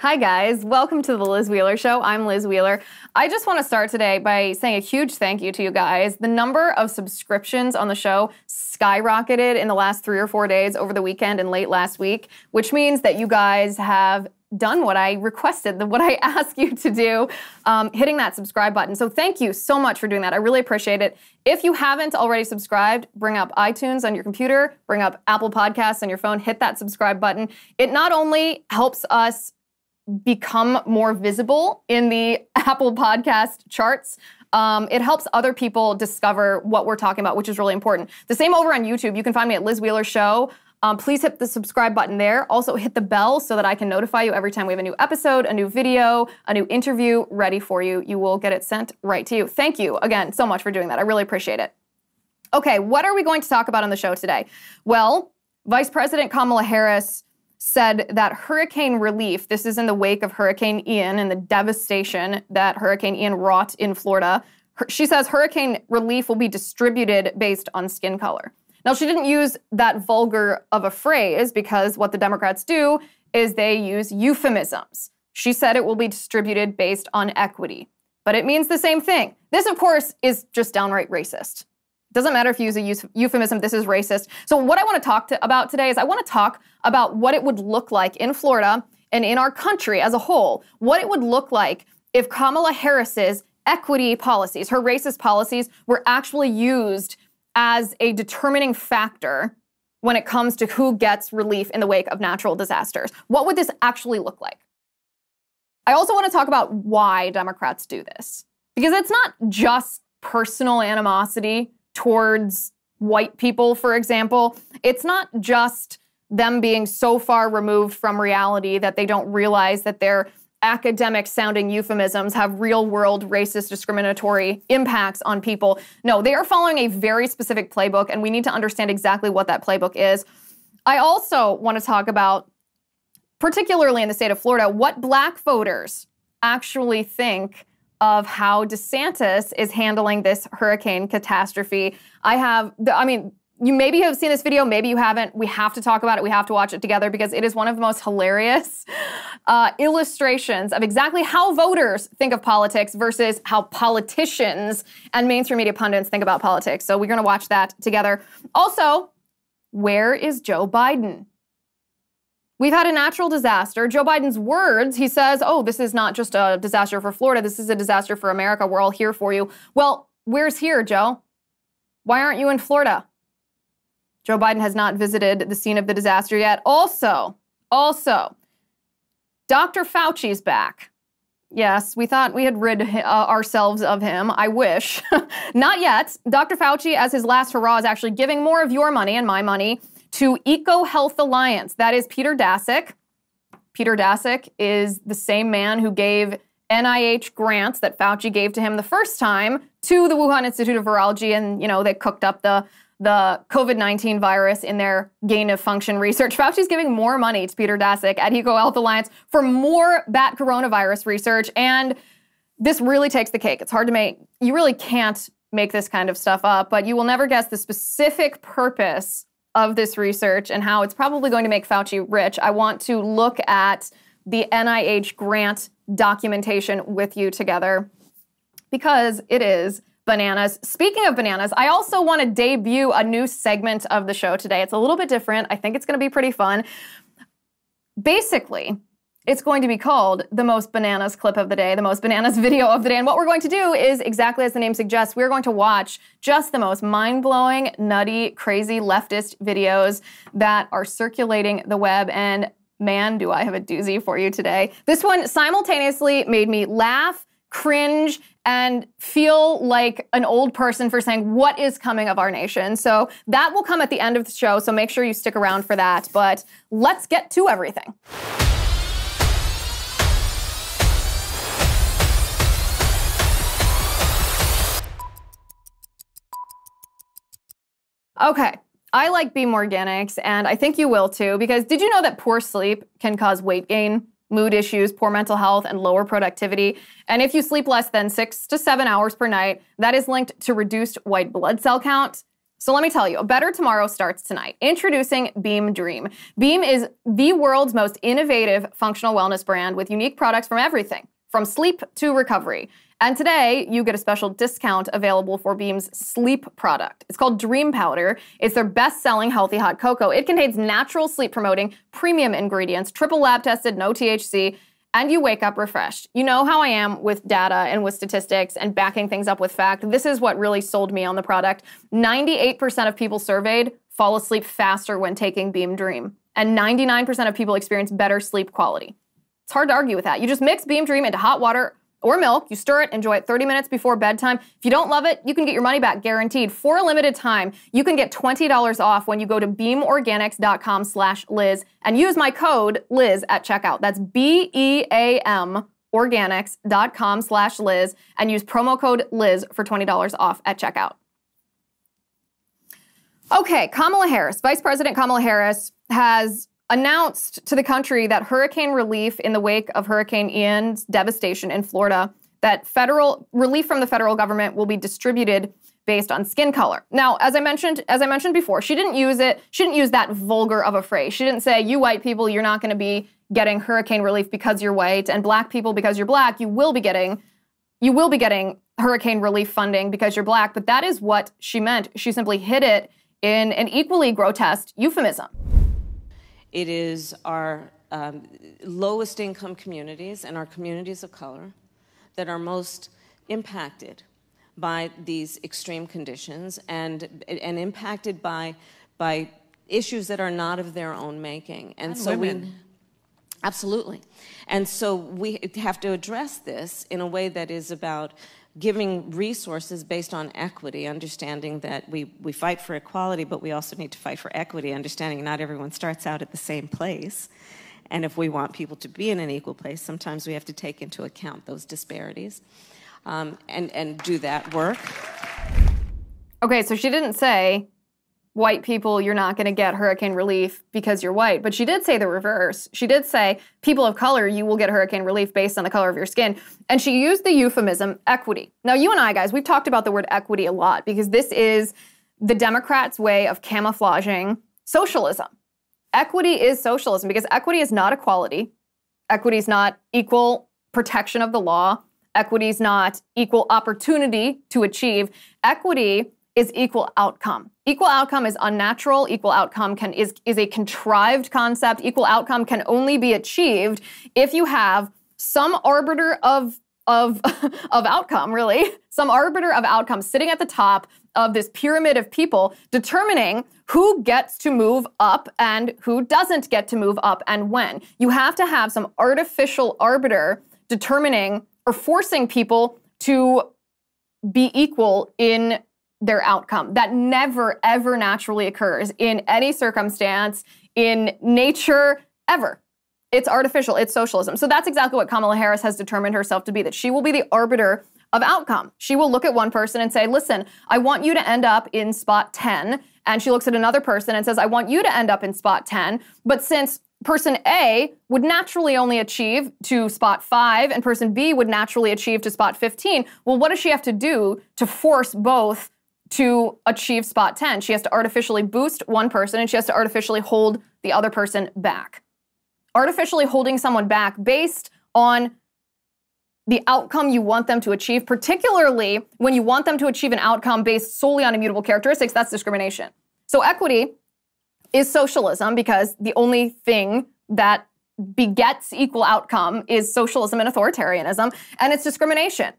Hi guys, welcome to the Liz Wheeler Show. I'm Liz Wheeler. I just want to start today by saying a huge thank you to you guys. The number of subscriptions on the show skyrocketed in the last 3 or 4 days over the weekend and late last week, which means that you guys have done what I requested, what I asked you to do, hitting that subscribe button. So thank you so much for doing that. I really appreciate it. If you haven't already subscribed, bring up iTunes on your computer, bring up Apple Podcasts on your phone, hit that subscribe button. It not only helps us become more visible in the Apple Podcast charts, it helps other people discover what we're talking about, which is really important. The same over on YouTube. You can find me at Liz Wheeler Show. Please hit the subscribe button there. Also hit the bell so that I can notify you every time we have a new episode, a new video, a new interview ready for you. You will get it sent right to you. Thank you again so much for doing that. I really appreciate it. Okay, what are we going to talk about on the show today? Well, Vice President Kamala Harris said that hurricane relief, this is in the wake of Hurricane Ian and the devastation that Hurricane Ian wrought in Florida. She says hurricane relief will be distributed based on skin color. Now, she didn't use that vulgar of a phrase because what the Democrats do is they use euphemisms. She said it will be distributed based on equity, but it means the same thing. This, of course, is just downright racist. Doesn't matter if you use a euphemism, this is racist. So what I want to talk about today is I want to talk about what it would look like in Florida and in our country as a whole, what it would look like if Kamala Harris's equity policies, her racist policies, were actually used as a determining factor when it comes to who gets relief in the wake of natural disasters. What would this actually look like? I also want to talk about why Democrats do this, because it's not just personal animosity towards white people, for example. It's not just them being so far removed from reality that they don't realize that their academic-sounding euphemisms have real-world racist discriminatory impacts on people. No, they are following a very specific playbook, and we need to understand exactly what that playbook is. I also want to talk about, particularly in the state of Florida, what black voters actually think of how DeSantis is handling this hurricane catastrophe. You maybe have seen this video, maybe you haven't. We have to talk about it. We have to watch it together because it is one of the most hilarious illustrations of exactly how voters think of politics versus how politicians and mainstream media pundits think about politics. So we're going to watch that together. Also, where is Joe Biden? We've had a natural disaster. Joe Biden's words, he says, oh, this is not just a disaster for Florida. This is a disaster for America. We're all here for you. Well, where's here, Joe? Why aren't you in Florida? Joe Biden has not visited the scene of the disaster yet. Also, Dr. Fauci's back. Yes, we thought we had rid ourselves of him. I wish. Not yet. Dr. Fauci, as his last hurrah, is actually giving more of your money and my money to EcoHealth Alliance. That is Peter Daszak. Peter Daszak is the same man who gave NIH grants that Fauci gave to him the first time to the Wuhan Institute of Virology, and they cooked up the COVID-19 virus in their gain-of-function research. Fauci's giving more money to Peter Daszak at EcoHealth Alliance for more bat coronavirus research, and this really takes the cake. It's hard to make. You really can't make this kind of stuff up, but you will never guess the specific purpose of this research and how it's probably going to make Fauci rich. I want to look at the NIH grant documentation with you together because it is bananas. Speaking of bananas, I also want to debut a new segment of the show today. It's a little bit different. I think it's going to be pretty fun. Basically, it's going to be called the most bananas clip of the day, the most bananas video of the day. And what we're going to do is exactly as the name suggests, we're going to watch just the most mind-blowing, nutty, crazy leftist videos that are circulating the web. And man, do I have a doozy for you today. This one simultaneously made me laugh, cringe, and feel like an old person for saying, what is coming of our nation? So that will come at the end of the show, so make sure you stick around for that. But let's get to everything. Okay, I like Beam Organics, and I think you will too, because did you know that poor sleep can cause weight gain, mood issues, poor mental health, and lower productivity? And if you sleep less than 6 to 7 hours per night, that is linked to reduced white blood cell count, So let me tell you, a better tomorrow starts tonight. Introducing Beam Dream. Beam is the world's most innovative functional wellness brand with unique products from everything, from sleep to recovery. And today, you get a special discount available for Beam's sleep product. It's called Dream Powder. It's their best-selling healthy hot cocoa. It contains natural sleep-promoting premium ingredients, triple lab-tested, no THC, and you wake up refreshed. You know how I am with data and with statistics and backing things up with fact. This is what really sold me on the product. 98% of people surveyed fall asleep faster when taking Beam Dream, and 99% of people experience better sleep quality. It's hard to argue with that. You just mix Beam Dream into hot water or milk, you stir it, enjoy it 30 minutes before bedtime. If you don't love it, you can get your money back guaranteed. For a limited time, you can get $20 off when you go to beamorganics.com/Liz and use my code Liz at checkout. That's BEAM organics.com/Liz and use promo code Liz for $20 off at checkout. Okay, Kamala Harris, Vice President Kamala Harris has announced to the country that hurricane relief in the wake of Hurricane Ian's devastation in Florida, that federal relief from the federal government will be distributed based on skin color. Now, as I mentioned before, she didn't use that vulgar of a phrase. She didn't say, you white people, you're not going to be getting hurricane relief because you're white, and black people, because you're black, you will be getting hurricane relief funding because you're black. But that is what she meant. She simply hid it in an equally grotesque euphemism. It is our lowest income communities and our communities of color that are most impacted by these extreme conditions and impacted by issues that are not of their own making. And so absolutely. And so we have to address this in a way that is about giving resources based on equity, understanding that we fight for equality, but we also need to fight for equity, understanding not everyone starts out at the same place. And if we want people to be in an equal place, sometimes we have to take into account those disparities and do that work. Okay, so she didn't say, white people, you're not going to get hurricane relief because you're white. But she did say the reverse. She did say, people of color, you will get hurricane relief based on the color of your skin. And she used the euphemism equity. Now, you and I, guys, we've talked about the word equity a lot because this is the Democrats' way of camouflaging socialism. Equity is socialism because equity is not equality. Equity is not equal protection of the law. Equity is not equal opportunity to achieve. Equity is equal outcome. Equal outcome is unnatural. Equal outcome is a contrived concept. Equal outcome can only be achieved if you have some arbiter of outcome, really. Some arbiter of outcome sitting at the top of this pyramid of people determining who gets to move up and who doesn't get to move up and when. You have to have some artificial arbiter determining or forcing people to be equal in their outcome. That never, ever naturally occurs in any circumstance, in nature, ever. It's artificial, it's socialism. So that's exactly what Kamala Harris has determined herself to be, that she will be the arbiter of outcome. She will look at one person and say, listen, I want you to end up in spot 10. And she looks at another person and says, I want you to end up in spot 10. But since person A would naturally only achieve to spot 5 and person B would naturally achieve to spot 15, well, what does she have to do to force both to achieve spot 10? She has to artificially boost one person and she has to artificially hold the other person back. Artificially holding someone back based on the outcome you want them to achieve, particularly when you want them to achieve an outcome based solely on immutable characteristics, that's discrimination. So equity is socialism because the only thing that begets equal outcome is socialism and authoritarianism, and it's discrimination.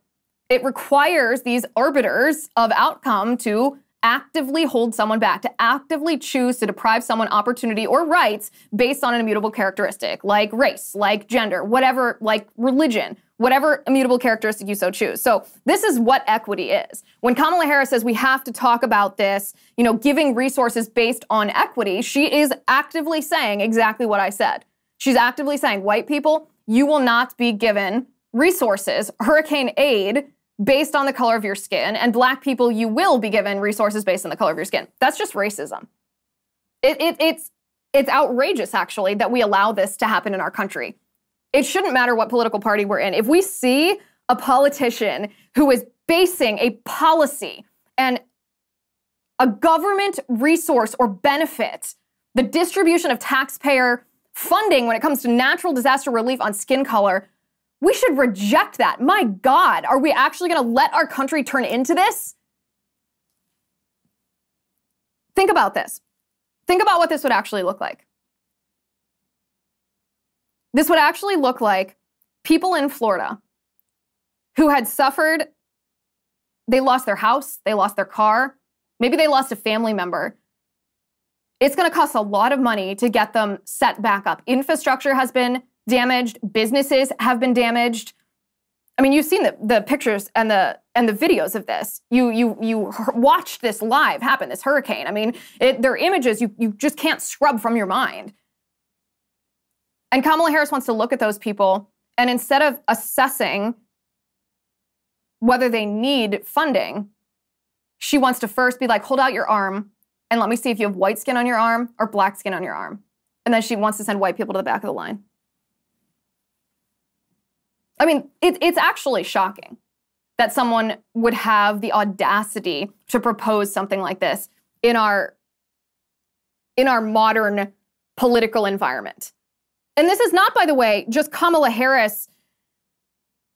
It requires these arbiters of outcome to actively hold someone back, to actively choose to deprive someone opportunity or rights based on an immutable characteristic, like race, like gender, whatever, like religion, whatever immutable characteristic you so choose. So this is what equity is. When Kamala Harris says we have to talk about this, giving resources based on equity, she is actively saying exactly what I said. She's actively saying, white people, you will not be given resources, hurricane aid, based on the color of your skin, and black people, you will be given resources based on the color of your skin. That's just racism. It's outrageous, actually, that we allow this to happen in our country. It shouldn't matter what political party we're in. If we see a politician who is basing a policy and a government resource or benefit, the distribution of taxpayer funding when it comes to natural disaster relief on skin color, we should reject that. My God, are we actually going to let our country turn into this? Think about this. Think about what this would actually look like. This would actually look like people in Florida who had suffered, they lost their house, they lost their car, maybe they lost a family member. It's going to cost a lot of money to get them set back up. Infrastructure has been damaged, businesses have been damaged. I mean, you've seen the pictures and the videos of this. You watched this live happen, this hurricane. I mean, they're images you just can't scrub from your mind. And Kamala Harris wants to look at those people, and instead of assessing whether they need funding, she wants to first be like, hold out your arm and let me see if you have white skin on your arm or black skin on your arm. And then she wants to send white people to the back of the line. I mean, it's actually shocking that someone would have the audacity to propose something like this in our modern political environment. And this is not, by the way, just Kamala Harris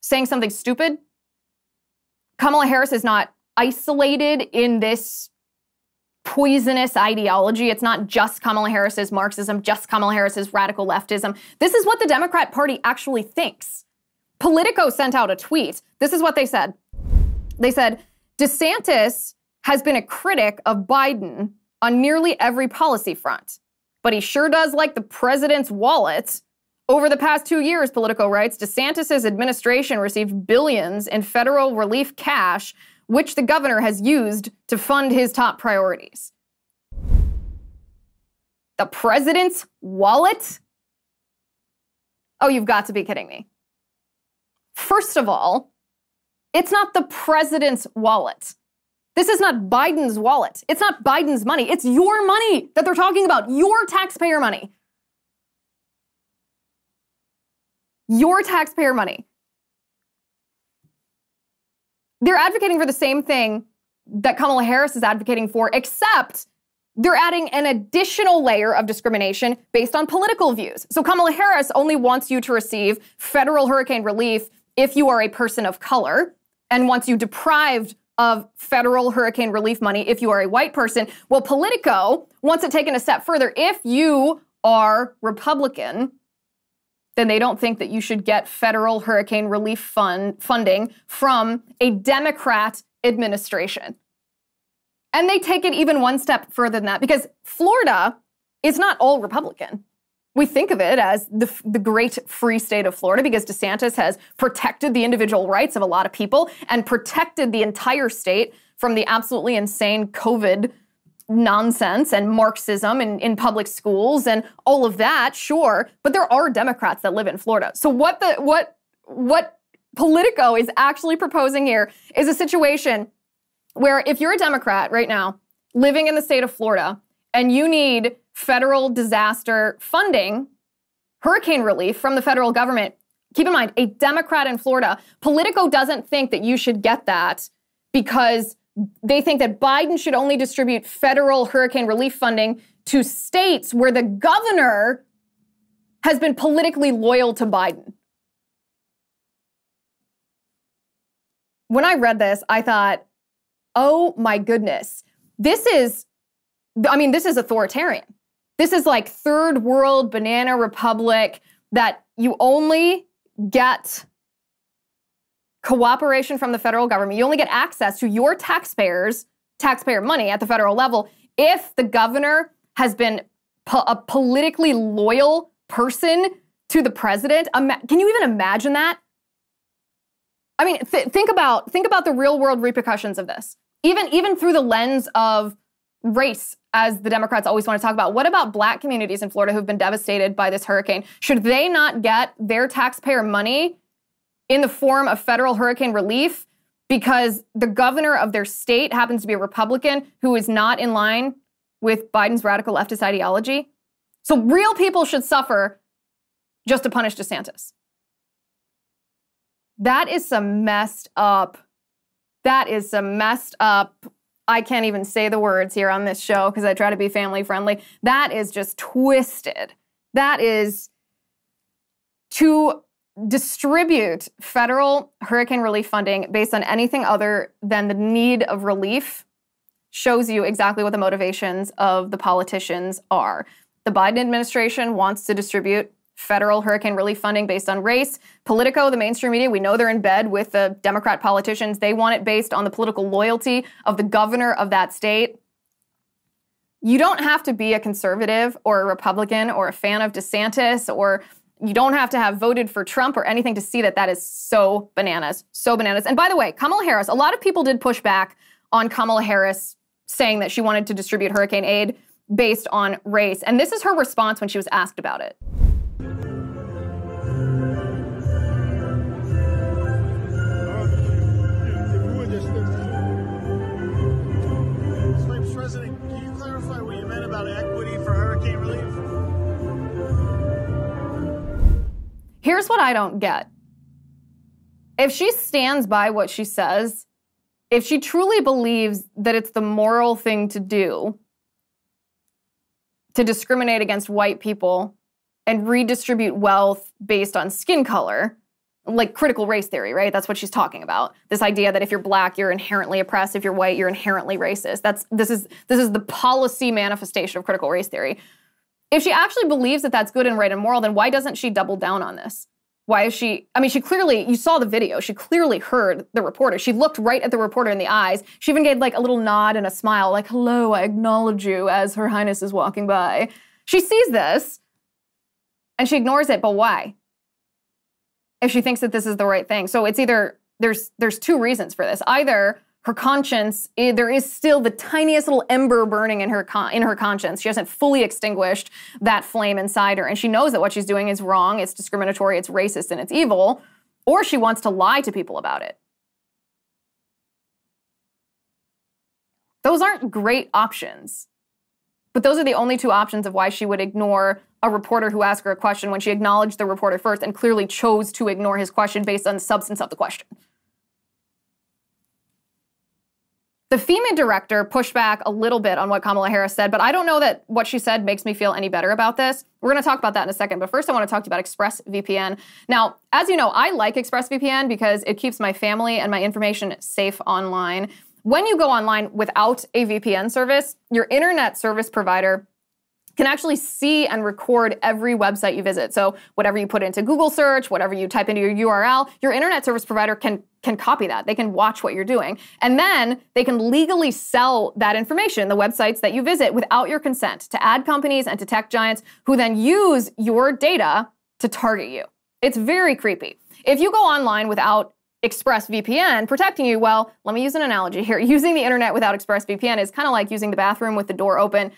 saying something stupid. Kamala Harris is not isolated in this poisonous ideology. It's not just Kamala Harris's Marxism, just Kamala Harris's radical leftism. This is what the Democrat Party actually thinks. Politico sent out a tweet. This is what they said. They said, DeSantis has been a critic of Biden on nearly every policy front, but he sure does like the president's wallet. Over the past 2 years, Politico writes, DeSantis' administration received billions in federal relief cash, which the governor has used to fund his top priorities. The president's wallet? Oh, you've got to be kidding me. First of all, it's not the president's wallet. This is not Biden's wallet. It's not Biden's money. It's your money that they're talking about, your taxpayer money. Your taxpayer money. They're advocating for the same thing that Kamala Harris is advocating for, except they're adding an additional layer of discrimination based on political views. So Kamala Harris only wants you to receive federal hurricane relief if you are a person of color, and wants you deprived of federal hurricane relief money if you are a white person. Well, Politico wants it taken a step further. If you are Republican, then they don't think that you should get federal hurricane relief funding from a Democrat administration. And they take it even one step further than that, because Florida is not all Republican. We think of it as the great free state of Florida because DeSantis has protected the individual rights of a lot of people and protected the entire state from the absolutely insane COVID nonsense and Marxism in public schools and all of that, sure. But there are Democrats that live in Florida. So what Politico is actually proposing here is a situation where if you're a Democrat right now living in the state of Florida and you need federal disaster funding, hurricane relief from the federal government, keep in mind, a Democrat in Florida, Politico doesn't think that you should get that because they think that Biden should only distribute federal hurricane relief funding to states where the governor has been politically loyal to Biden. When I read this, I thought, oh my goodness, this is authoritarian. This is like third world banana republic that you only get cooperation from the federal government. You only get access to your taxpayer money at the federal level if the governor has been a politically loyal person to the president. Can you even imagine that? I mean, think about the real world repercussions of this. Even through the lens of race, as the Democrats always want to talk about. What about black communities in Florida who've been devastated by this hurricane? Should they not get their taxpayer money in the form of federal hurricane relief because the governor of their state happens to be a Republican who is not in line with Biden's radical leftist ideology? So real people should suffer just to punish DeSantis. That is some messed up I can't even say the words here on this show because I try to be family friendly. That is just twisted. That is to distribute federal hurricane relief funding based on anything other than the need of relief shows you exactly what the motivations of the politicians are. The Biden administration wants to distribute federal hurricane relief funding based on race. Politico, the mainstream media, we know they're in bed with the Democrat politicians. They want it based on the political loyalty of the governor of that state. You don't have to be a conservative or a Republican or a fan of DeSantis, or you don't have to have voted for Trump or anything to see that that is so bananas, so bananas. And by the way, Kamala Harris, a lot of people did push back on Kamala Harris saying that she wanted to distribute hurricane aid based on race. And this is her response when she was asked about it. Vice President, can you clarify what you meant about equity for hurricane relief? Here's what I don't get. If she stands by what she says, if she truly believes that it's the moral thing to do to discriminate against white people and redistribute wealth based on skin color, like critical race theory, right? That's what she's talking about. This idea that if you're black, you're inherently oppressed. If you're white, you're inherently racist. This is the policy manifestation of critical race theory. If she actually believes that that's good and right and moral, then why doesn't she double down on this? Why is she, I mean, she clearly, you saw the video, she clearly heard the reporter. She looked right at the reporter in the eyes. She even gave like a little nod and a smile, like, hello, I acknowledge you as Her Highness is walking by. She sees this and she ignores it, but why? If she thinks that this is the right thing. So it's either, there's two reasons for this. Either her conscience, there is still the tiniest little ember burning in her conscience. She hasn't fully extinguished that flame inside her, and she knows that what she's doing is wrong, it's discriminatory, it's racist, and it's evil, or she wants to lie to people about it. Those aren't great options, but those are the only two options of why she would ignore a reporter who asked her a question when she acknowledged the reporter first and clearly chose to ignore his question based on the substance of the question. The FEMA director pushed back a little bit on what Kamala Harris said, but I don't know that what she said makes me feel any better about this. We're going to talk about that in a second, but first I want to talk to you about ExpressVPN. Now, as you know, I like ExpressVPN because it keeps my family and my information safe online. When you go online without a VPN service, your internet service provider can actually see and record every website you visit. So whatever you put into Google search, whatever you type into your URL, your internet service provider can copy that. They can watch what you're doing. And then they can legally sell that information, the websites that you visit, without your consent to ad companies and to tech giants who then use your data to target you. It's very creepy. If you go online without ExpressVPN protecting you, well, let me use an analogy here. Using the internet without ExpressVPN is kind of like using the bathroom with the door open.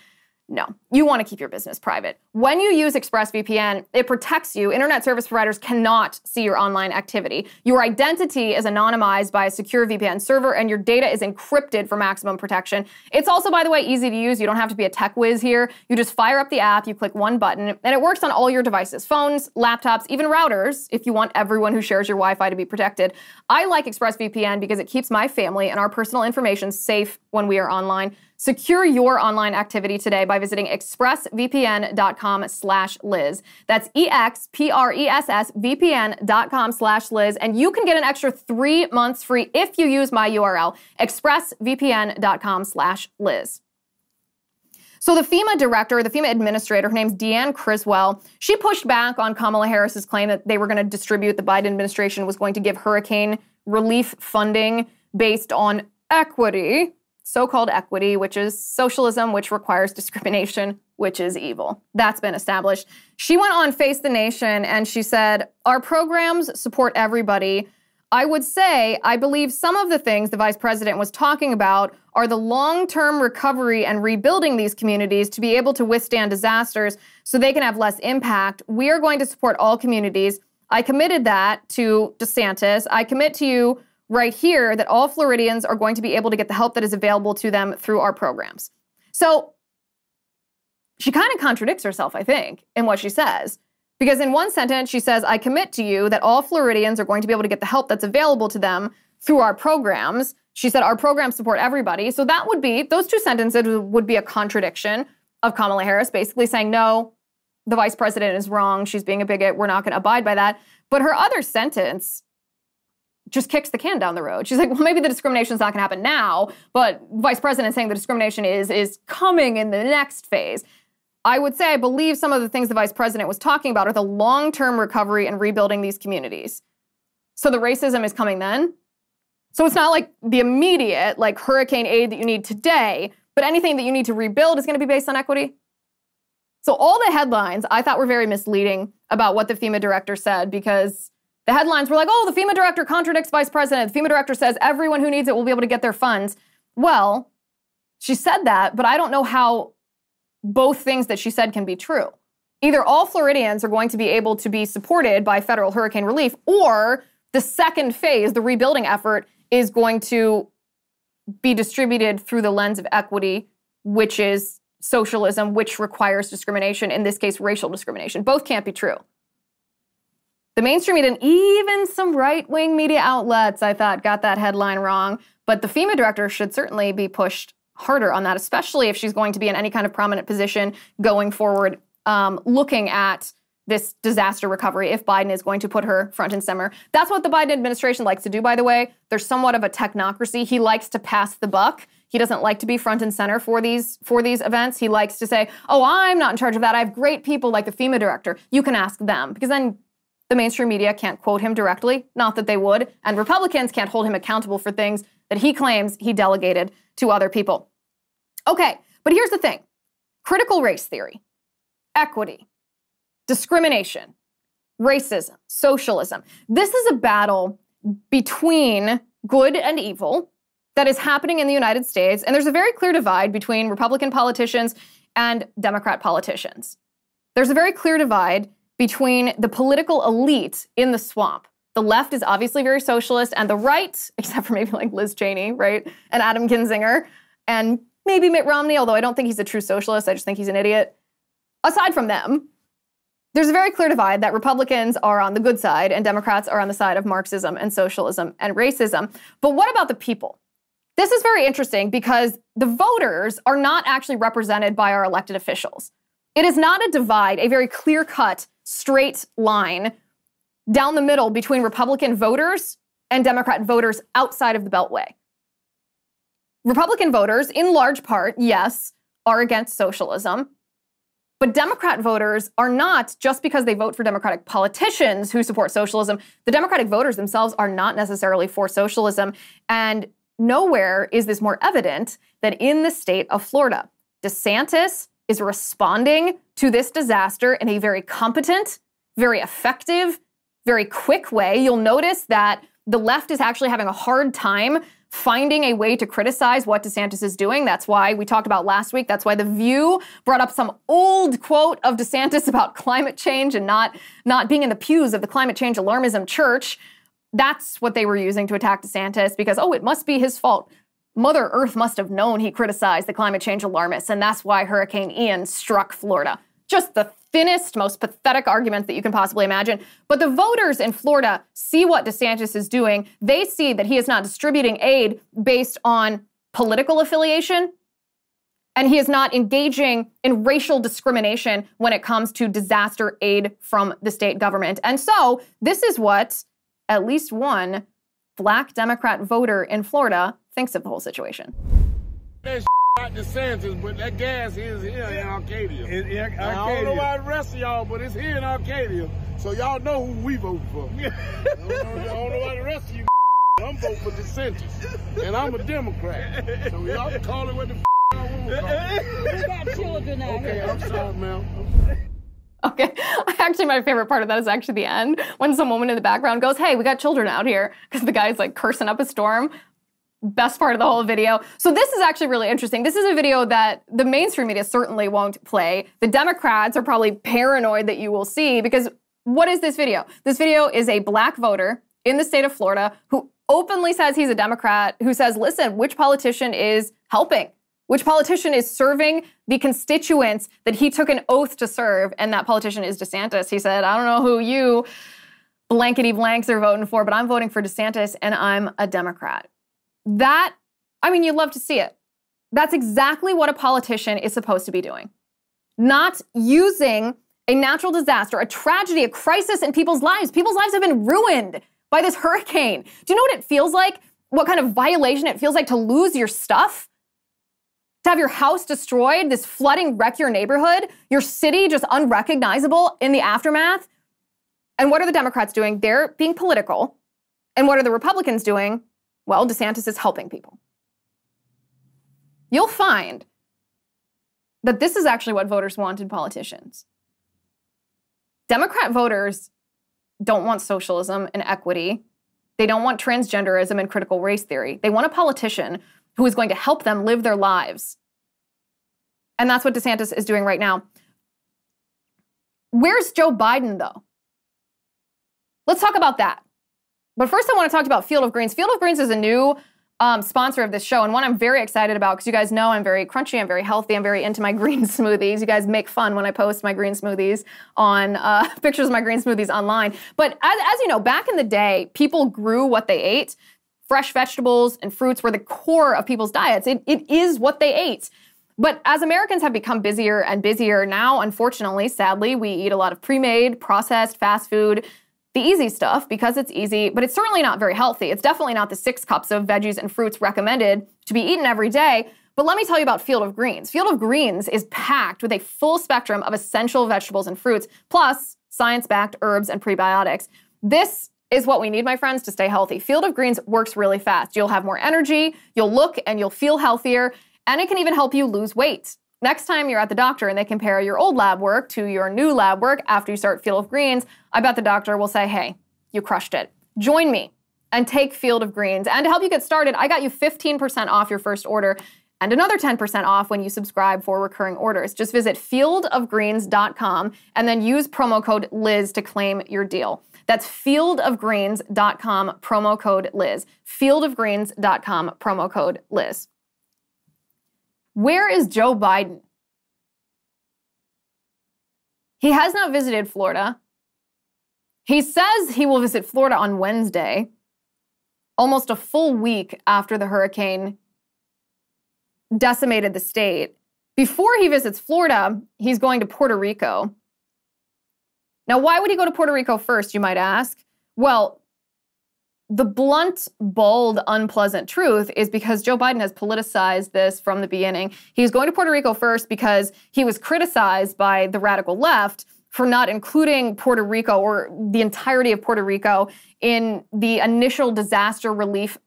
No, you want to keep your business private. When you use ExpressVPN, it protects you. Internet service providers cannot see your online activity. Your identity is anonymized by a secure VPN server, and your data is encrypted for maximum protection. It's also, by the way, easy to use. You don't have to be a tech whiz here. You just fire up the app, you click one button, and it works on all your devices, phones, laptops, even routers, if you want everyone who shares your Wi-Fi to be protected. I like ExpressVPN because it keeps my family and our personal information safe when we are online. Secure your online activity today by visiting expressvpn.com/Liz. That's expressvpn.com/Liz, and you can get an extra 3 months free if you use my URL, expressvpn.com/Liz. So the FEMA director, the FEMA administrator, her name's Deanne Criswell, she pushed back on Kamala Harris's claim that they were going to distribute, the Biden administration was going to give hurricane relief funding based on equity. So-called equity, which is socialism, which requires discrimination, which is evil. That's been established. She went on Face the Nation and she said, our programs support everybody. I would say, I believe some of the things the vice president was talking about are the long-term recovery and rebuilding these communities to be able to withstand disasters so they can have less impact. We are going to support all communities. I committed that to DeSantis. I commit to you right here that all Floridians are going to be able to get the help that is available to them through our programs. So she kind of contradicts herself, I think, in what she says. Because in one sentence, she says, I commit to you that all Floridians are going to be able to get the help that's available to them through our programs. She said, our programs support everybody. So that would be, those two sentences would be a contradiction of Kamala Harris, basically saying, no, the vice president is wrong. She's being a bigot. We're not going to abide by that. But her other sentence just kicks the can down the road. She's like, well, maybe the discrimination is not going to happen now, but vice president saying the discrimination is coming in the next phase. I would say I believe some of the things the vice president was talking about are the long-term recovery and rebuilding these communities. So the racism is coming then. So it's not like the immediate, like hurricane aid that you need today, but anything that you need to rebuild is going to be based on equity. So all the headlines I thought were very misleading about what the FEMA director said, because the headlines were like, oh, the FEMA director contradicts vice president. The FEMA director says everyone who needs it will be able to get their funds. Well, she said that, but I don't know how both things that she said can be true. Either all Floridians are going to be able to be supported by federal hurricane relief, or the second phase, the rebuilding effort, is going to be distributed through the lens of equity, which is socialism, which requires discrimination, in this case, racial discrimination. Both can't be true. The mainstream media and even some right-wing media outlets, I thought, got that headline wrong. But the FEMA director should certainly be pushed harder on that, especially if she's going to be in any kind of prominent position going forward, looking at this disaster recovery, if Biden is going to put her front and center. That's what the Biden administration likes to do, by the way. There's somewhat of a technocracy. He likes to pass the buck. He doesn't like to be front and center for these events. He likes to say, oh, I'm not in charge of that. I have great people like the FEMA director. You can ask them. Because then the mainstream media can't quote him directly, not that they would, and Republicans can't hold him accountable for things that he claims he delegated to other people. Okay, but here's the thing. Critical race theory, equity, discrimination, racism, socialism. This is a battle between good and evil that is happening in the United States, and there's a very clear divide between Republican politicians and Democrat politicians. There's a very clear divide between the political elite in the swamp. The left is obviously very socialist, and the right, except for maybe like Liz Cheney, right, and Adam Kinzinger, and maybe Mitt Romney, although I don't think he's a true socialist, I just think he's an idiot. Aside from them, there's a very clear divide that Republicans are on the good side and Democrats are on the side of Marxism and socialism and racism. But what about the people? This is very interesting because the voters are not actually represented by our elected officials. It is not a divide, a very clear-cut, straight line down the middle between Republican voters and Democrat voters outside of the Beltway. Republican voters, in large part, yes, are against socialism. But Democrat voters are not, just because they vote for Democratic politicians who support socialism. The Democratic voters themselves are not necessarily for socialism. And nowhere is this more evident than in the state of Florida. DeSantis is responding to this disaster in a very competent, very effective, very quick way. You'll notice that the left is actually having a hard time finding a way to criticize what DeSantis is doing. That's why we talked about last week. That's why The View brought up some old quote of DeSantis about climate change and not being in the pews of the climate change alarmism church. That's what they were using to attack DeSantis because, oh, it must be his fault. Mother Earth must have known he criticized the climate change alarmists, and that's why Hurricane Ian struck Florida. Just the thinnest, most pathetic arguments that you can possibly imagine. But the voters in Florida see what DeSantis is doing. They see that he is not distributing aid based on political affiliation, and he is not engaging in racial discrimination when it comes to disaster aid from the state government. And so this is what at least one Black Democrat voter in Florida thinks of the whole situation. That not DeSantis, but that gas is here in Arcadia. I don't know about the rest of y'all, but it's here in Arcadia. So y'all know who we vote for. I don't know about the rest of you. I'm voting for DeSantis, and I'm a Democrat. So y'all can call it what the y'all want to call it. We got children out here. Okay, I'm sorry, ma'am. Okay, actually my favorite part of that is actually the end, when some woman in the background goes, hey, we got children out here, because the guy's like cursing up a storm. Best part of the whole video. So this is actually really interesting. This is a video that the mainstream media certainly won't play. The Democrats are probably paranoid that you will see, because what is this video? This video is a Black voter in the state of Florida who openly says he's a Democrat, who says, listen, which politician is helping? Which politician is serving the constituents that he took an oath to serve? And that politician is DeSantis. He said, I don't know who you blankety blanks are voting for, but I'm voting for DeSantis and I'm a Democrat. you'd love to see it. That's exactly what a politician is supposed to be doing. Not using a natural disaster, a tragedy, a crisis in people's lives. People's lives have been ruined by this hurricane. Do you know what it feels like? What kind of violation it feels like to lose your stuff? To have your house destroyed, this flooding wreck your neighborhood, your city just unrecognizable in the aftermath? And what are the Democrats doing? They're being political. And what are the Republicans doing? Well, DeSantis is helping people. You'll find that this is actually what voters want in politicians. Democrat voters don't want socialism and equity. They don't want transgenderism and critical race theory. They want a politician who is going to help them live their lives. And that's what DeSantis is doing right now. Where's Joe Biden, though? Let's talk about that. But first, I want to talk about Field of Greens. Field of Greens is a new sponsor of this show, and one I'm very excited about because you guys know I'm very crunchy, I'm very healthy, I'm very into my green smoothies. You guys make fun when I post my green smoothies on pictures of my green smoothies online. But as you know, back in the day, people grew what they ate. Fresh vegetables and fruits were the core of people's diets. It is what they ate. But as Americans have become busier and busier now, unfortunately, sadly, we eat a lot of pre-made, processed, fast food, the easy stuff because it's easy, but it's certainly not very healthy. It's definitely not the 6 cups of veggies and fruits recommended to be eaten every day. But let me tell you about Field of Greens. Field of Greens is packed with a full spectrum of essential vegetables and fruits, plus science-backed herbs and prebiotics. This is what we need, my friends, to stay healthy. Field of Greens works really fast. You'll have more energy, you'll look and you'll feel healthier, and it can even help you lose weight. Next time you're at the doctor and they compare your old lab work to your new lab work after you start Field of Greens, I bet the doctor will say, hey, you crushed it. Join me and take Field of Greens. And to help you get started, I got you 15% off your first order and another 10% off when you subscribe for recurring orders. Just visit fieldofgreens.com and then use promo code Liz to claim your deal. That's fieldofgreens.com, promo code Liz. Fieldofgreens.com, promo code Liz. Where is Joe Biden? He has not visited Florida. He says he will visit Florida on Wednesday, almost a full week after the hurricane decimated the state. Before he visits Florida, he's going to Puerto Rico. Now, why would he go to Puerto Rico first, you might ask? Well, the blunt, bold, unpleasant truth is because Joe Biden has politicized this from the beginning. He's going to Puerto Rico first because he was criticized by the radical left for not including Puerto Rico or the entirety of Puerto Rico in the initial disaster relief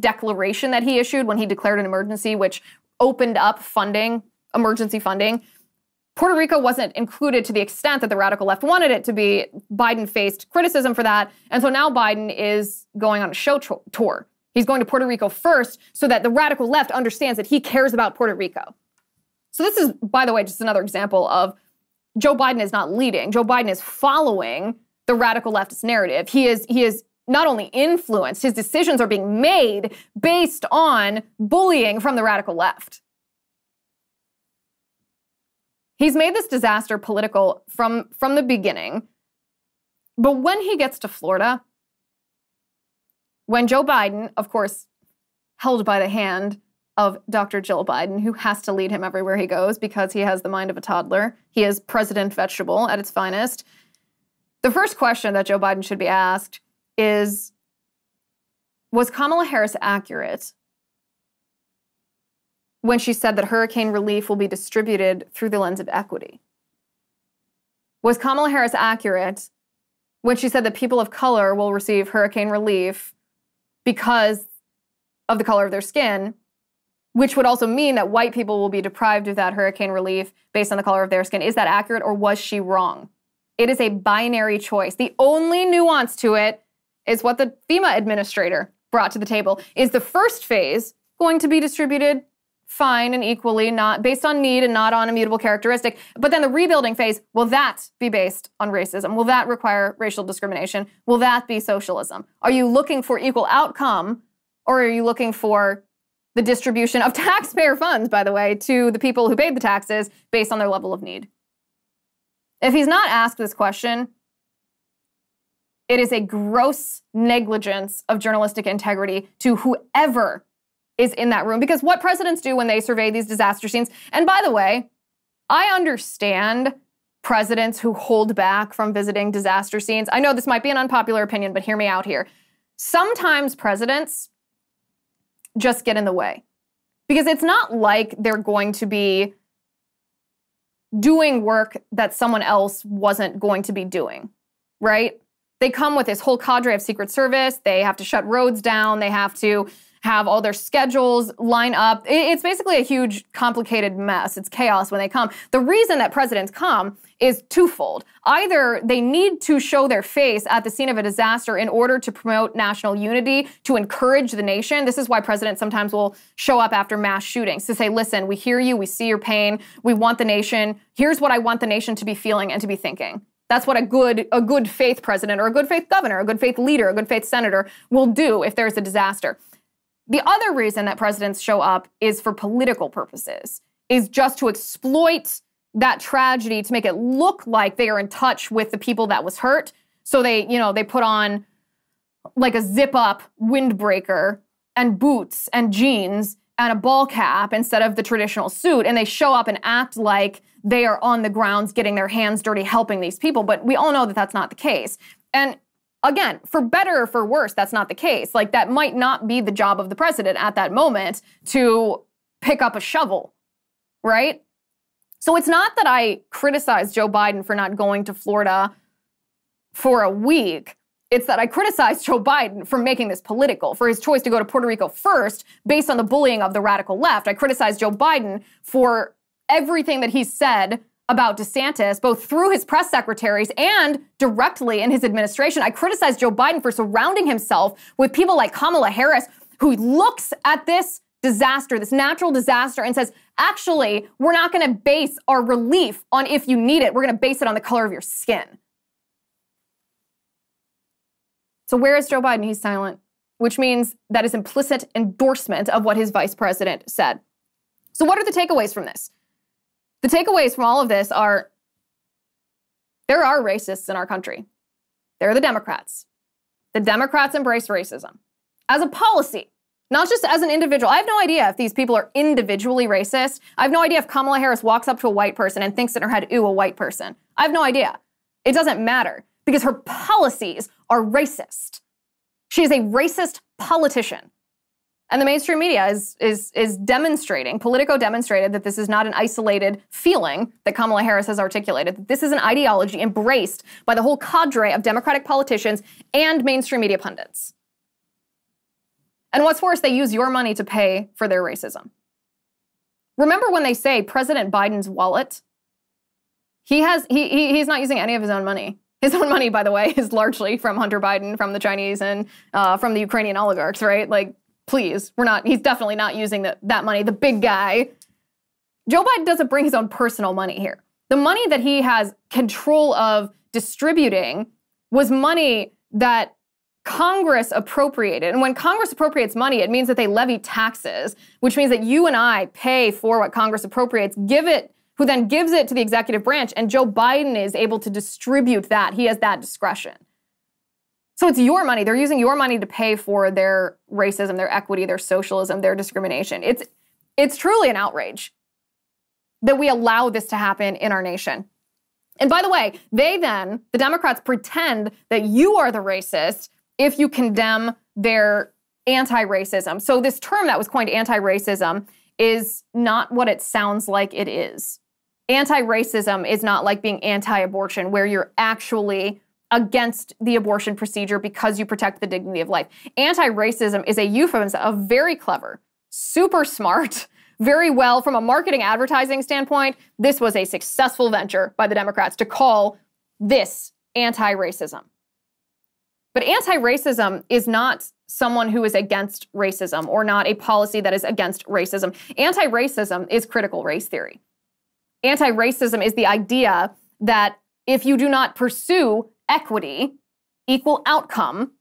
declaration that he issued when he declared an emergency, which opened up funding, emergency funding. Puerto Rico wasn't included to the extent that the radical left wanted it to be. Biden faced criticism for that. And so now Biden is going on a show tour. He's going to Puerto Rico first so that the radical left understands that he cares about Puerto Rico. So this is, by the way, just another example of Joe Biden is not leading. Joe Biden is following the radical leftist narrative. He is not only influenced, his decisions are being made based on bullying from the radical left. He's made this disaster political from the beginning. But when he gets to Florida, when Joe Biden, of course, held by the hand of Dr. Jill Biden, who has to lead him everywhere he goes because he has the mind of a toddler, he is President Vegetable at its finest. The first question that Joe Biden should be asked is, was Kamala Harris accurate when she said that hurricane relief will be distributed through the lens of equity? Was Kamala Harris accurate when she said that people of color will receive hurricane relief because of the color of their skin, which would also mean that white people will be deprived of that hurricane relief based on the color of their skin? Is that accurate, or was she wrong? It is a binary choice. The only nuance to it is what the FEMA administrator brought to the table. Is the first phase going to be distributed fine and equally, not based on need and not on immutable characteristic? But then the rebuilding phase, will that be based on racism? Will that require racial discrimination? Will that be socialism? Are you looking for equal outcome, or are you looking for the distribution of taxpayer funds, by the way, to the people who paid the taxes based on their level of need? If he's not asked this question, it is a gross negligence of journalistic integrity to whoever is in that room. Because what presidents do when they survey these disaster scenes, and by the way, I understand presidents who hold back from visiting disaster scenes. I know this might be an unpopular opinion, but hear me out here. Sometimes presidents just get in the way. Because it's not like they're going to be doing work that someone else wasn't going to be doing, right? They come with this whole cadre of Secret Service. They have to shut roads down. They have to have all their schedules line up. It's basically a huge, complicated mess. It's chaos when they come. The reason that presidents come is twofold. Either they need to show their face at the scene of a disaster in order to promote national unity, to encourage the nation. This is why presidents sometimes will show up after mass shootings to say, listen, we hear you, we see your pain, we want the nation, here's what I want the nation to be feeling and to be thinking. That's what a good faith president or a good faith governor, a good faith leader, a good faith senator will do if there's a disaster. The other reason that presidents show up is for political purposes, is just to exploit that tragedy to make it look like they are in touch with the people that was hurt. So they put on like a zip-up windbreaker and boots and jeans and a ball cap instead of the traditional suit, and they show up and act like they are on the grounds getting their hands dirty helping these people. But we all know that that's not the case. And again, for better or for worse, that's not the case. Like, that might not be the job of the president at that moment to pick up a shovel, right? So it's not that I criticize Joe Biden for not going to Florida for a week. It's that I criticize Joe Biden for making this political, for his choice to go to Puerto Rico first based on the bullying of the radical left. I criticize Joe Biden for everything that he said about DeSantis, both through his press secretaries and directly in his administration. I criticize Joe Biden for surrounding himself with people like Kamala Harris, who looks at this disaster, this natural disaster, and says, actually, we're not going to base our relief on if you need it. We're going to base it on the color of your skin. So where is Joe Biden? He's silent, which means that is implicit endorsement of what his vice president said. So what are the takeaways from this? The takeaways from all of this are there are racists in our country. They're the Democrats. The Democrats embrace racism as a policy, not just as an individual. I have no idea if these people are individually racist. I have no idea if Kamala Harris walks up to a white person and thinks in her head, ooh, a white person. I have no idea. It doesn't matter because her policies are racist. She is a racist politician. And the mainstream media is demonstrating, Politico demonstrated that this is not an isolated feeling that Kamala Harris has articulated, that this is an ideology embraced by the whole cadre of Democratic politicians and mainstream media pundits. And what's worse, they use your money to pay for their racism. Remember when they say President Biden's wallet? He's not using any of his own money. His own money, by the way, is largely from Hunter Biden, from the Chinese, and from the Ukrainian oligarchs, right? Like, please, he's definitely not using that money, the big guy. Joe Biden doesn't bring his own personal money here. The money that he has control of distributing was money that Congress appropriated. And when Congress appropriates money, it means that they levy taxes, which means that you and I pay for what Congress appropriates, who then gives it to the executive branch, and Joe Biden is able to distribute that. He has that discretion. So it's your money. They're using your money to pay for their racism, their equity, their socialism, their discrimination. It's truly an outrage that we allow this to happen in our nation. And by the way, the Democrats pretend that you are the racist if you condemn their anti-racism. So this term that was coined, anti-racism, is not what it sounds like it is. Anti-racism is not like being anti-abortion, where you're actually against the abortion procedure because you protect the dignity of life. Anti-racism is a euphemism of very clever, super smart, very well from a marketing advertising standpoint. This was a successful venture by the Democrats to call this anti-racism. But anti-racism is not someone who is against racism or not a policy that is against racism. Anti-racism is critical race theory. Anti-racism is the idea that if you do not pursue equity, equal outcome,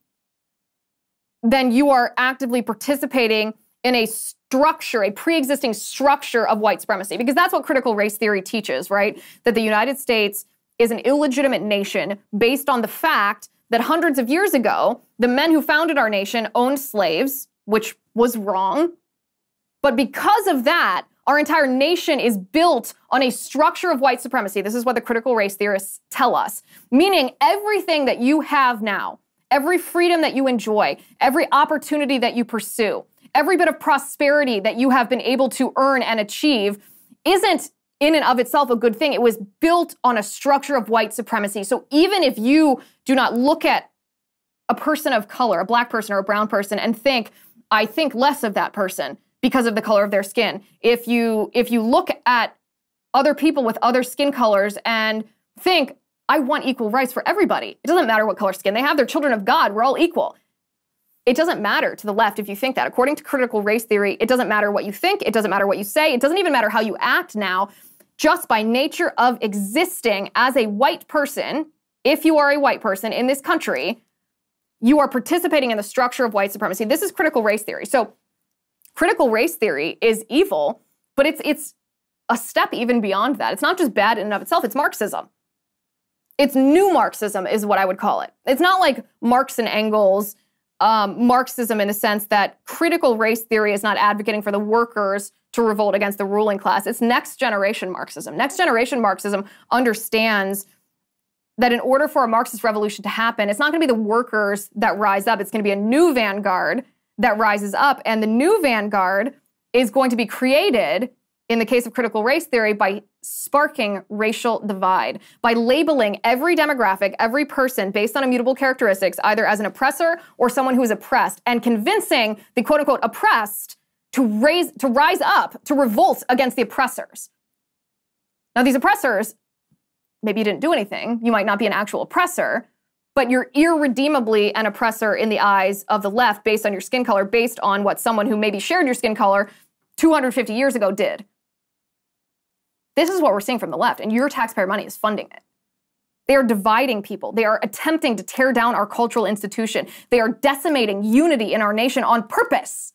then you are actively participating in a structure, a pre-existing structure of white supremacy. Because that's what critical race theory teaches, right? That the United States is an illegitimate nation based on the fact that hundreds of years ago, the men who founded our nation owned slaves, which was wrong. But because of that, our entire nation is built on a structure of white supremacy. This is what the critical race theorists tell us. Meaning everything that you have now, every freedom that you enjoy, every opportunity that you pursue, every bit of prosperity that you have been able to earn and achieve isn't in and of itself a good thing. It was built on a structure of white supremacy. So even if you do not look at a person of color, a black person or a brown person, and think, I think less of that person because of the color of their skin. If you look at other people with other skin colors and think, I want equal rights for everybody. It doesn't matter what color skin they have. They're children of God. We're all equal. It doesn't matter to the left if you think that. According to critical race theory, it doesn't matter what you think. It doesn't matter what you say. It doesn't even matter how you act now. Just by nature of existing as a white person, if you are a white person in this country, you are participating in the structure of white supremacy. This is critical race theory. So critical race theory is evil, but it's a step even beyond that. It's not just bad in and of itself. It's Marxism. It's new Marxism is what I would call it. It's not like Marx and Engels Marxism in the sense that critical race theory is not advocating for the workers to revolt against the ruling class. It's next generation Marxism. Next generation Marxism understands that in order for a Marxist revolution to happen, it's not going to be the workers that rise up. It's going to be a new vanguard that rises up. And the new vanguard is going to be created, in the case of critical race theory, by sparking racial divide, by labeling every demographic, every person based on immutable characteristics, either as an oppressor or someone who is oppressed, and convincing the quote-unquote oppressed to rise up, to revolt against the oppressors. Now, these oppressors, maybe you didn't do anything. You might not be an actual oppressor, but you're irredeemably an oppressor in the eyes of the left based on your skin color, based on what someone who maybe shared your skin color 250 years ago did. This is what we're seeing from the left, and your taxpayer money is funding it. They are dividing people. They are attempting to tear down our cultural institution. They are decimating unity in our nation on purpose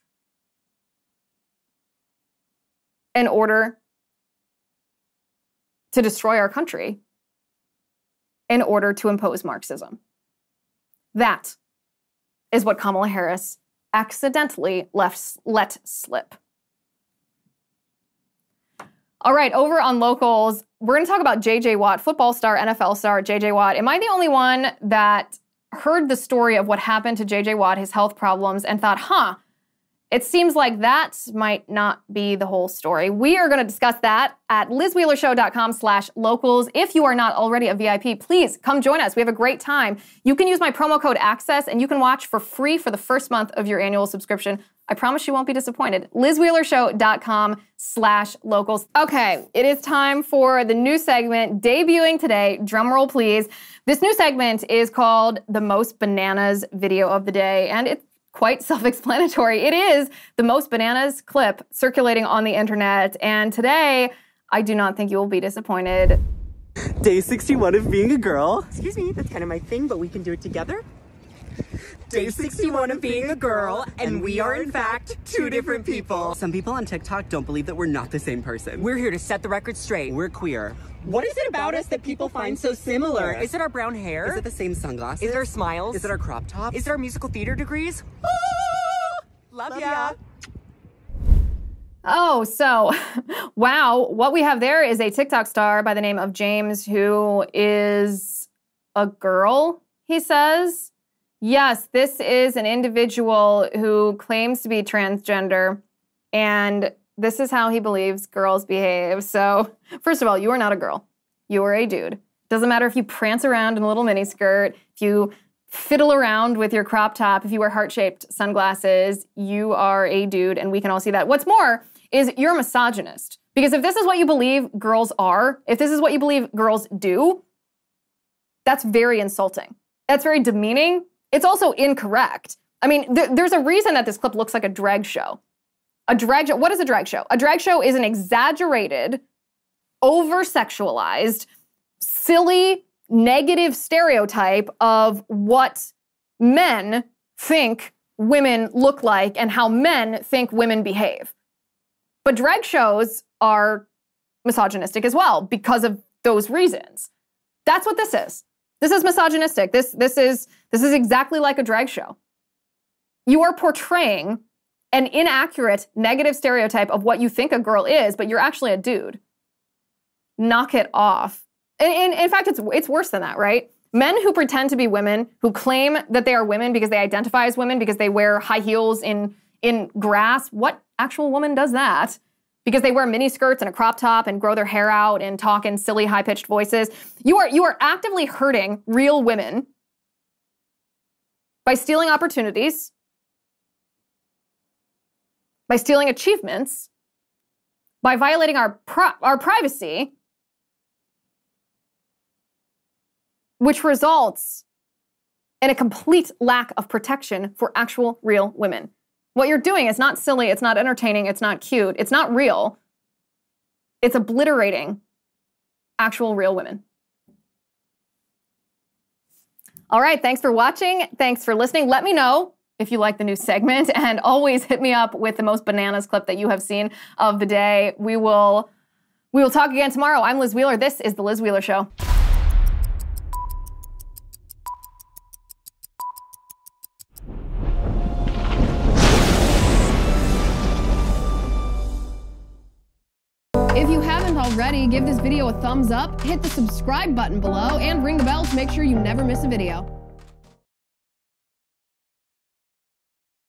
in order to destroy our country, in order to impose Marxism. That is what Kamala Harris accidentally let slip. All right, over on Locals, we're going to talk about J.J. Watt, football star, NFL star J.J. Watt. Am I the only one that heard the story of what happened to J.J. Watt, his health problems, and thought, it seems like that might not be the whole story? We are going to discuss that at LizWheelerShow.com/locals. If you are not already a VIP, please come join us. We have a great time. You can use my promo code ACCESS, and you can watch for free for the first month of your annual subscription. I promise you won't be disappointed. LizWheelerShow.com/locals. Okay, it is time for the new segment debuting today. Drumroll, please. This new segment is called The Most Bananas Video of the Day, and it's quite self-explanatory. It is the most bananas clip circulating on the internet, and today, I do not think you will be disappointed. Day 61 of being a girl. Excuse me, that's kind of my thing, but we can do it together. Day 61 of being a girl, and we are in fact two different people. Some people on TikTok don't believe that we're not the same person. We're here to set the record straight. We're queer. What is it about us that people find so similar? Is it our brown hair? Is it the same sunglasses? Is it our smiles? Is it our crop top? Is it our musical theater degrees? Love ya. Oh, so, wow. What we have there is a TikTok star by the name of James, who is a girl, he says. Yes, this is an individual who claims to be transgender, and this is how he believes girls behave. So, first of all, you are not a girl. You are a dude. Doesn't matter if you prance around in a little miniskirt, if you fiddle around with your crop top, if you wear heart-shaped sunglasses, you are a dude, and we can all see that. What's more is you're a misogynist. Because if this is what you believe girls are, if this is what you believe girls do, that's very insulting. That's very demeaning. It's also incorrect. I mean, there's a reason that this clip looks like a drag show. A drag show, what is a drag show? A drag show is an exaggerated, over-sexualized, silly, negative stereotype of what men think women look like and how men think women behave. But drag shows are misogynistic as well because of those reasons. That's what this is. This is misogynistic. This is exactly like a drag show. You are portraying an inaccurate, negative stereotype of what you think a girl is, but you're actually a dude. Knock it off. In fact, it's worse than that, right? Men who pretend to be women, who claim that they are women because they identify as women, because they wear high heels in grass. What actual woman does that? Because they wear mini skirts and a crop top and grow their hair out and talk in silly, high-pitched voices. You are actively hurting real women by stealing opportunities, by stealing achievements, by violating our privacy, which results in a complete lack of protection for actual real women. What you're doing is not silly, it's not entertaining, it's not cute, it's not real. It's obliterating actual real women. All right, thanks for watching. Thanks for listening. Let me know if you like the new segment, and always hit me up with the most bananas clip that you have seen of the day. We will talk again tomorrow. I'm Liz Wheeler. This is The Liz Wheeler Show. If you haven't already, give this video a thumbs up, hit the subscribe button below, and ring the bell to make sure you never miss a video.